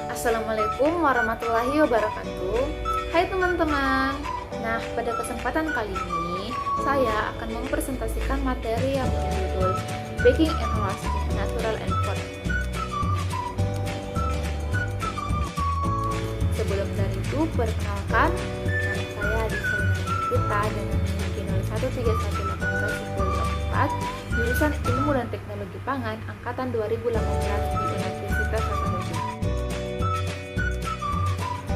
Assalamualaikum warahmatullahi wabarakatuh. Hai teman-teman. Nah, pada kesempatan kali ini saya akan mempresentasikan materi yang berjudul Baking and Roasting Natural and Food. Sebelum dari itu, perkenalkan, nama saya Adisa Kita dengan NIM 1311810 jurusan Ilmu dan Teknologi Pangan angkatan 2018 di Universitas Hasanuddin.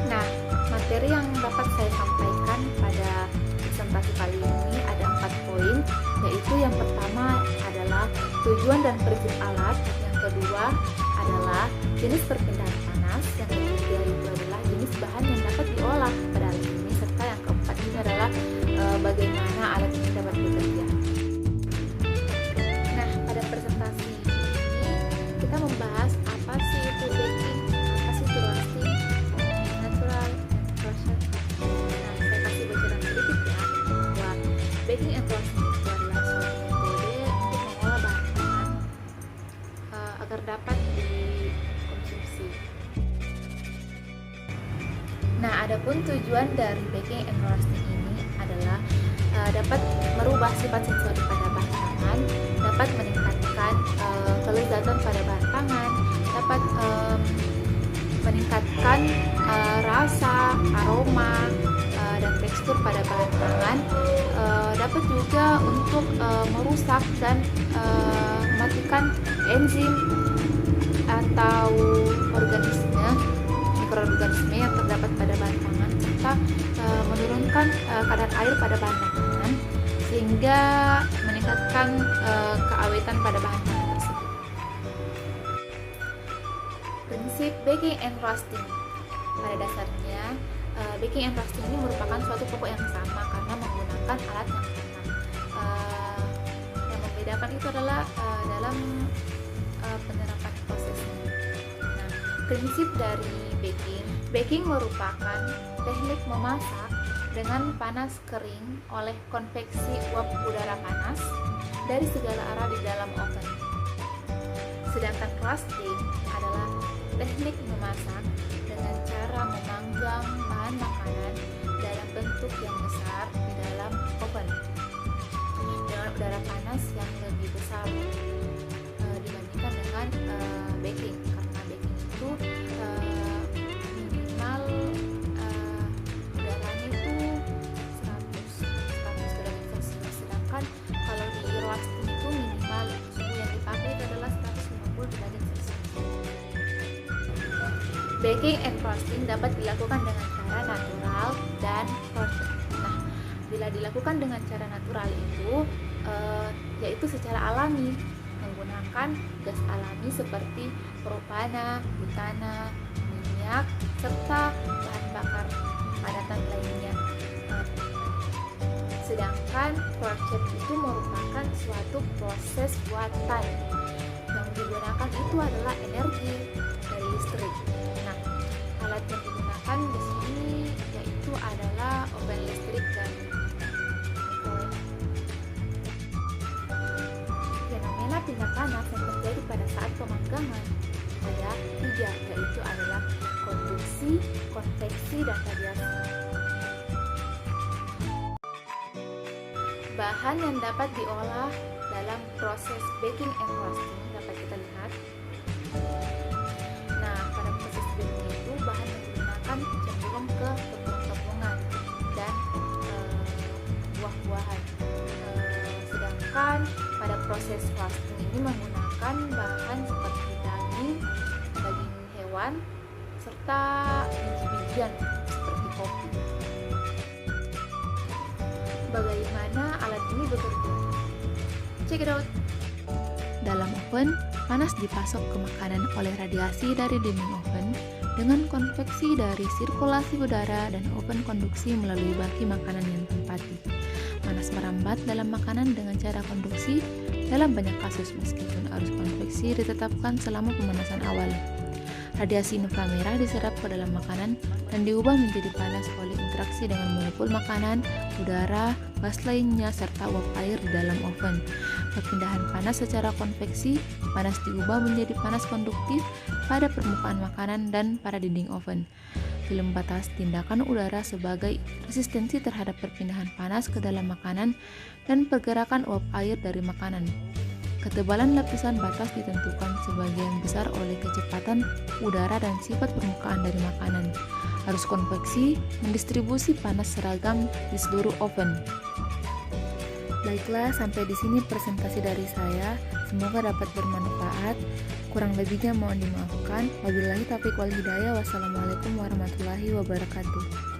Nah, materi yang dapat saya sampaikan pada presentasi kali ini ada 4 poin, yaitu yang pertama adalah tujuan dan prinsip alat, yang kedua adalah jenis perpindahan panas, yang ketiga itu adalah jenis bahan yang dapat diolah pada alat ini, serta yang keempat ini adalah bagaimana alat ini dapat bekerja. Nah, pada presentasi ini kita membahas apa sih itu baking, apa sih itu roasting, natural and process. Nah, saya kasih bocoran sedikit ya, bahwa baking and roasting itu adalah suatu metode untuk mengolah bahan pangan agar dapat dikonsumsi. Nah, adapun tujuan dari baking and roasting ini adalah dapat merubah sifat sensori pada bahan pangan, dapat meningkatkan kelezatan pada bahan pangan, dapat meningkatkan rasa, aroma, dan tekstur pada bahan pangan, dapat juga untuk merusak dan mematikan enzim atau mikroorganisme yang terdapat pada bahan pangan, serta menurunkan kadar air pada bahan pangan sehingga meningkatkan keawetan pada bahan pangan tersebut. Prinsip baking and roasting. Pada dasarnya, baking and roasting ini merupakan suatu pokok yang sama karena menggunakan alat yang sama. Yang membedakan itu adalah dalam penerapan prosesnya. Nah, prinsip dari baking merupakan teknik memasak dengan panas kering oleh konveksi uap udara panas dari segala arah di dalam oven. Sedangkan roasting adalah teknik memasak dengan cara memanggang bahan makanan dalam bentuk yang besar di dalam oven dengan udara panas yang lebih besar dibandingkan dengan baking, karena baking itu minimal udaranya itu 100 derajat celcius, sedangkan kalau di roasting itu minimal suhu yang dipakai itu adalah 150 derajat celcius. Baking and roasting dapat dilakukan dengan cara natural dan process. Nah, bila dilakukan dengan cara natural itu yaitu secara alami, menggunakan gas alami seperti propana, butana, minyak, serta bahan bakar padatan lainnya. Sedangkan process itu merupakan suatu proses buatan. Yang digunakan itu adalah energi dari listrik. Nah, alat yang digunakan di sini yaitu adalah oven listrik dan microwave. Fenomena pindah panas yang terjadi pada saat pemanggangan ada 3, yaitu adalah konduksi, konveksi, dan radiasi. Bahan yang dapat diolah dalam proses baking and roasting dapat kita lihat. Nah, pada proses baking itu bahan yang digunakan cenderung ke tepung-tepungan dan buah-buahan. Sedangkan pada proses roasting ini menggunakan bahan seperti daging hewan, serta biji-bijian seperti kopi. Bagaimana alat ini bekerja? Check it out. Dalam oven, panas dipasok ke makanan oleh radiasi dari dinding oven dengan konveksi dari sirkulasi udara dan oven konduksi melalui baki makanan yang ditempati. Panas merambat dalam makanan dengan cara konduksi dalam banyak kasus meskipun arus konveksi ditetapkan selama pemanasan awal. Radiasi inframerah diserap ke dalam makanan dan diubah menjadi panas oleh interaksi dengan molekul makanan, udara, gas lainnya, serta uap air di dalam oven. perpindahan panas secara konveksi, panas diubah menjadi panas konduktif pada permukaan makanan dan pada dinding oven. Film batas tindakan udara sebagai resistensi terhadap perpindahan panas ke dalam makanan dan pergerakan uap air dari makanan. Ketebalan lapisan batas ditentukan sebagian besar oleh kecepatan udara dan sifat permukaan dari makanan. Arus konveksi mendistribusi panas seragam di seluruh oven. Baiklah, sampai di sini presentasi dari saya. Semoga dapat bermanfaat. Kurang lebihnya mohon dimaafkan. Wabillahi taufiq wal hidayah. Wassalamualaikum warahmatullahi wabarakatuh.